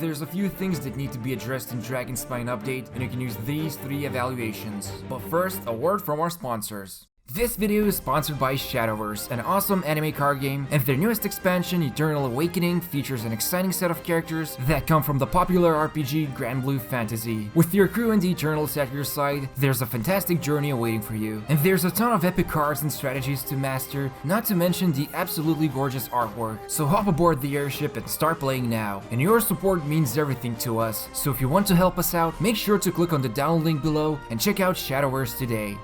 there's a few things that need to be addressed in Dragonspine update, and you can use these 3 evaluations. But first, a word from our sponsors. This video is sponsored by Shadowverse, an awesome anime card game, and their newest expansion, Eternal Awakening, features an exciting set of characters that come from the popular RPG Grand Blue Fantasy. With your crew and the Eternals at your side, there's a fantastic journey awaiting for you. And there's a ton of epic cards and strategies to master, not to mention the absolutely gorgeous artwork. So hop aboard the airship and start playing now. And your support means everything to us, so if you want to help us out, make sure to click on the download link below and check out Shadowverse today.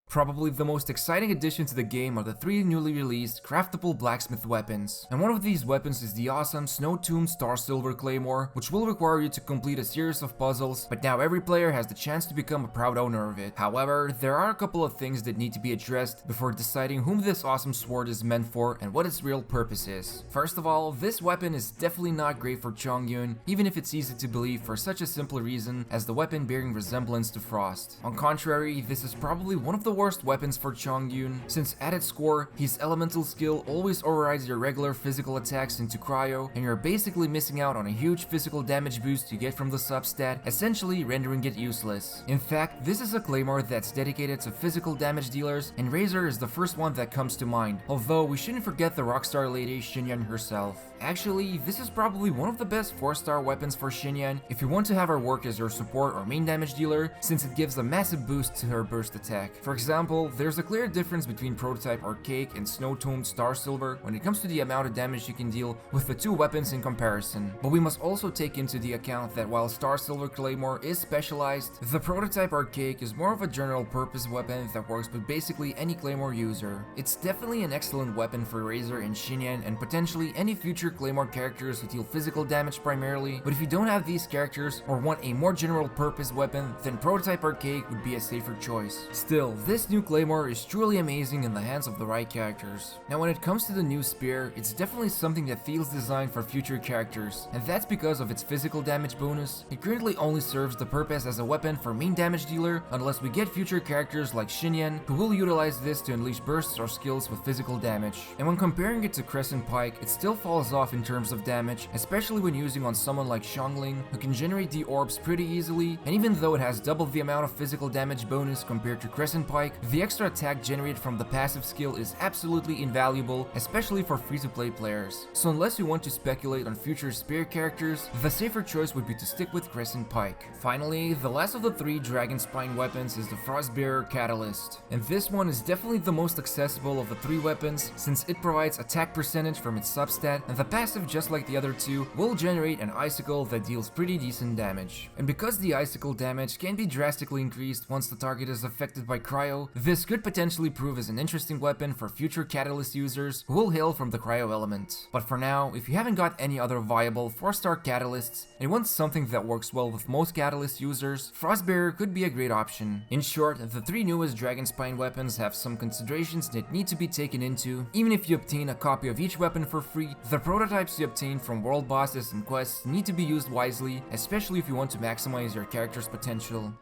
Probably the most exciting addition to the game are the 3 newly released craftable blacksmith weapons. And one of these weapons is the awesome Snow-Tombed Starsilver Claymore, which will require you to complete a series of puzzles, but now every player has the chance to become a proud owner of it. However, there are a couple of things that need to be addressed before deciding whom this awesome sword is meant for and what its real purpose is. First of all, this weapon is definitely not great for Chongyun, even if it's easy to believe for such a simple reason as the weapon bearing resemblance to Frost. On contrary, this is probably one of the worst weapons for Chongyun, since at its core, his elemental skill always overrides your regular physical attacks into Cryo, and you're basically missing out on a huge physical damage boost you get from the substat, essentially rendering it useless. In fact, this is a Claymore that's dedicated to physical damage dealers, and Razor is the first one that comes to mind, although we shouldn't forget the rockstar lady Xinyan herself. Actually, this is probably one of the best 4-star weapons for Xinyan if you want to have her work as your support or main damage dealer, since it gives a massive boost to her burst attack. For example, there's a clear difference between Prototype Archaic and Snow-Tombed Starsilver when it comes to the amount of damage you can deal with the 2 weapons in comparison. But we must also take into the account that while Starsilver Claymore is specialized, the Prototype Archaic is more of a general purpose weapon that works with basically any Claymore user. It's definitely an excellent weapon for Razor and Xinyan and potentially any future Claymore characters who deal physical damage primarily, but if you don't have these characters or want a more general purpose weapon, then Prototype Archaic would be a safer choice. Still, this new Claymore is truly amazing in the hands of the right characters. Now when it comes to the new spear, it's definitely something that feels designed for future characters, and that's because of its physical damage bonus. It currently only serves the purpose as a weapon for main damage dealer unless we get future characters like Xinyan who will utilize this to unleash bursts or skills with physical damage. And when comparing it to Crescent Pike, it still falls off in terms of damage, especially when using on someone like Xiangling who can generate the orbs pretty easily, and even though it has double the amount of physical damage bonus compared to Crescent Pike, the extra attack generated from the passive skill is absolutely invaluable, especially for free-to-play players. So unless you want to speculate on future spear characters, the safer choice would be to stick with Crescent Pike. Finally, the last of the 3 Dragonspine weapons is the Frostbearer Catalyst, and this one is definitely the most accessible of the 3 weapons since it provides attack percentage from its substat, and the passive, just like the other 2, will generate an icicle that deals pretty decent damage. And because the icicle damage can be drastically increased once the target is affected by Cryo, this could potentially prove as an interesting weapon for future Catalyst users who will hail from the Cryo element. But for now, if you haven't got any other viable 4-star Catalysts and you want something that works well with most Catalyst users, Frostbearer could be a great option. In short, the 3 newest Dragonspine weapons have some considerations that need to be taken into. Even if you obtain a copy of each weapon for free, the prototypes you obtain from world bosses and quests need to be used wisely, especially if you want to maximize your character's potential.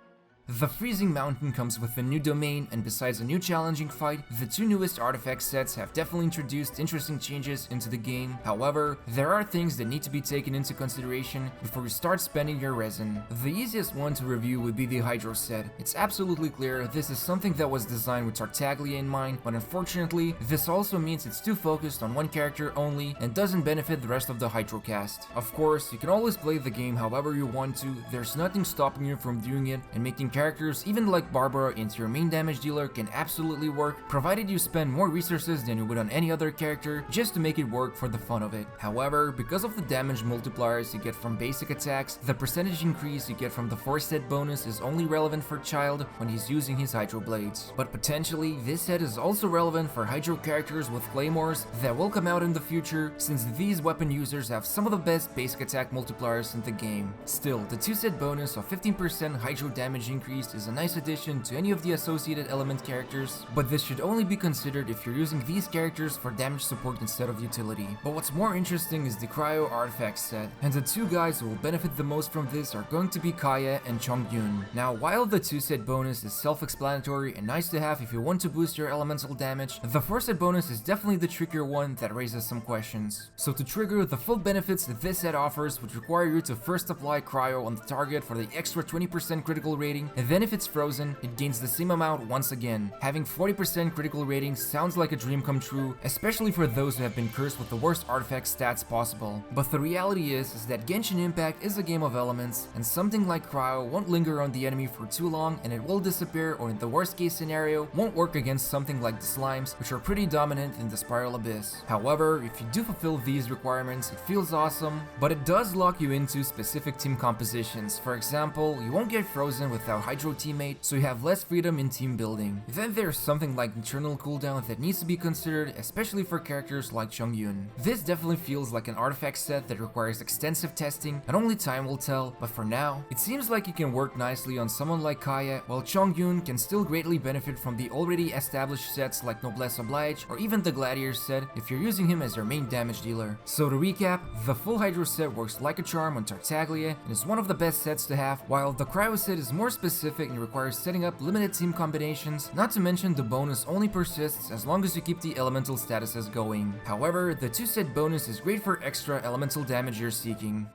The Freezing Mountain comes with a new domain, and besides a new challenging fight, the 2 newest artifact sets have definitely introduced interesting changes into the game. However, there are things that need to be taken into consideration before you start spending your resin. The easiest one to review would be the Hydro set. It's absolutely clear this is something that was designed with Tartaglia in mind, but unfortunately, this also means it's too focused on one character only and doesn't benefit the rest of the Hydro cast. Of course, you can always play the game however you want to, there's nothing stopping you from doing it, and making characters even like Barbara into your main damage dealer can absolutely work, provided you spend more resources than you would on any other character just to make it work for the fun of it. However, because of the damage multipliers you get from basic attacks, the percentage increase you get from the force set bonus is only relevant for Child when he's using his Hydro Blades. But potentially, this set is also relevant for Hydro characters with Claymores that will come out in the future, since these weapon users have some of the best basic attack multipliers in the game. Still, the 2-set bonus of 15% Hydro damage increase increased is a nice addition to any of the associated element characters, but this should only be considered if you're using these characters for damage support instead of utility. But what's more interesting is the Cryo artifact set, and the two guys who will benefit the most from this are going to be Kaya and Chongyun. Now, while the 2-set bonus is self-explanatory and nice to have if you want to boost your elemental damage, the 4-set bonus is definitely the trickier one that raises some questions. So to trigger the full benefits that this set offers would require you to first apply Cryo on the target for the extra 20% critical rating, and then if it's frozen, it gains the same amount once again. Having 40% critical rating sounds like a dream come true, especially for those who have been cursed with the worst artifact stats possible. But the reality is that Genshin Impact is a game of elements, and something like Cryo won't linger on the enemy for too long and it will disappear, or in the worst case scenario, won't work against something like the slimes, which are pretty dominant in the Spiral Abyss. However, if you do fulfill these requirements, it feels awesome, but it does lock you into specific team compositions. For example, you won't get frozen without Hydro Teammate, so you have less freedom in team building. Then there's something like internal cooldown that needs to be considered, especially for characters like Chongyun. This definitely feels like an artifact set that requires extensive testing, and only time will tell, but for now, it seems like it can work nicely on someone like Kaya, while Chongyun can still greatly benefit from the already established sets like Noblesse Oblige, or even the Gladiator set if you're using him as your main damage dealer. So to recap, the full Hydro set works like a charm on Tartaglia and is one of the best sets to have, while the Cryo set is more specific and requires setting up limited team combinations, not to mention the bonus only persists as long as you keep the elemental statuses going. However, the 2-set bonus is great for extra elemental damage you're seeking.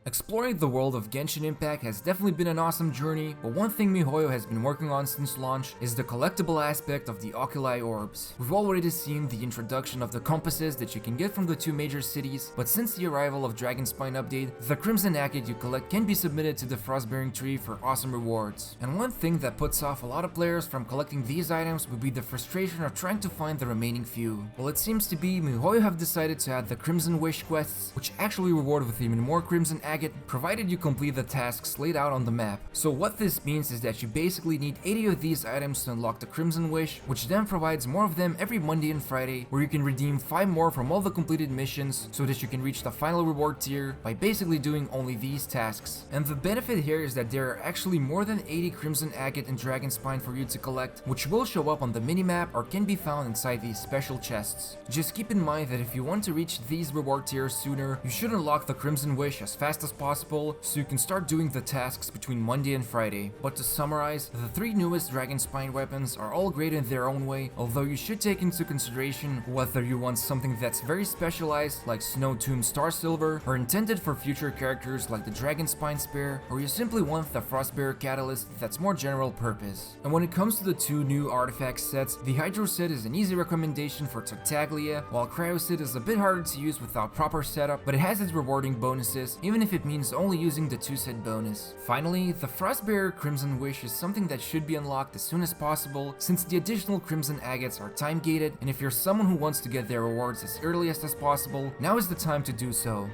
Exploring the world of Genshin Impact has definitely been an awesome journey, but one thing MiHoYo has been working on since launch is the collectible aspect of the Oculi Orbs. We've already seen the introduction of the compasses that you can get from the 2 major cities, but since the arrival of Dragonspine update, the Crimson Agate you collect can be submitted to the Frostbearing tree for awesome rewards. And one thing that puts off a lot of players from collecting these items would be the frustration of trying to find the remaining few. Well, it seems to be MiHoYo have decided to add the Crimson Wish quests, which actually reward with even more Crimson Agate, provided you complete the tasks laid out on the map. So what this means is that you basically need 80 of these items to unlock the Crimson Wish, which then provides more of them every Monday and Friday, where you can redeem 5 more from all the completed missions so that you can reach the final reward tier by basically doing only these tasks. And the benefit here is that there are actually more than 80 Crimson Agate and Dragonspine for you to collect, which will show up on the minimap or can be found inside these special chests. Just keep in mind that if you want to reach these reward tiers sooner, you should unlock the Crimson Wish as fast as possible so you can start doing the tasks between Monday and Friday. But to summarize, the 3 newest Dragonspine weapons are all great in their own way, although you should take into consideration whether you want something that's very specialized like Snow-Tombed Starsilver, or intended for future characters like the Dragonspine Spear, or you simply want the Frostbearer catalyst that's more general purpose. And when it comes to the 2 new artifact sets, the Hydro set is an easy recommendation for Tartaglia, while Cryo set is a bit harder to use without proper setup, but it has its rewarding bonuses, even if it means only using the 2-set bonus. Finally, the Frostbearer Crimson Wish is something that should be unlocked as soon as possible, since the additional Crimson Agates are time gated, and if you're someone who wants to get their rewards as earliest as possible, now is the time to do so.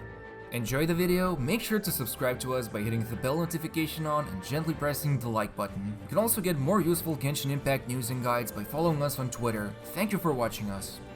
Enjoy the video, make sure to subscribe to us by hitting the bell notification on and gently pressing the like button. You can also get more useful Genshin Impact news and guides by following us on Twitter. Thank you for watching us.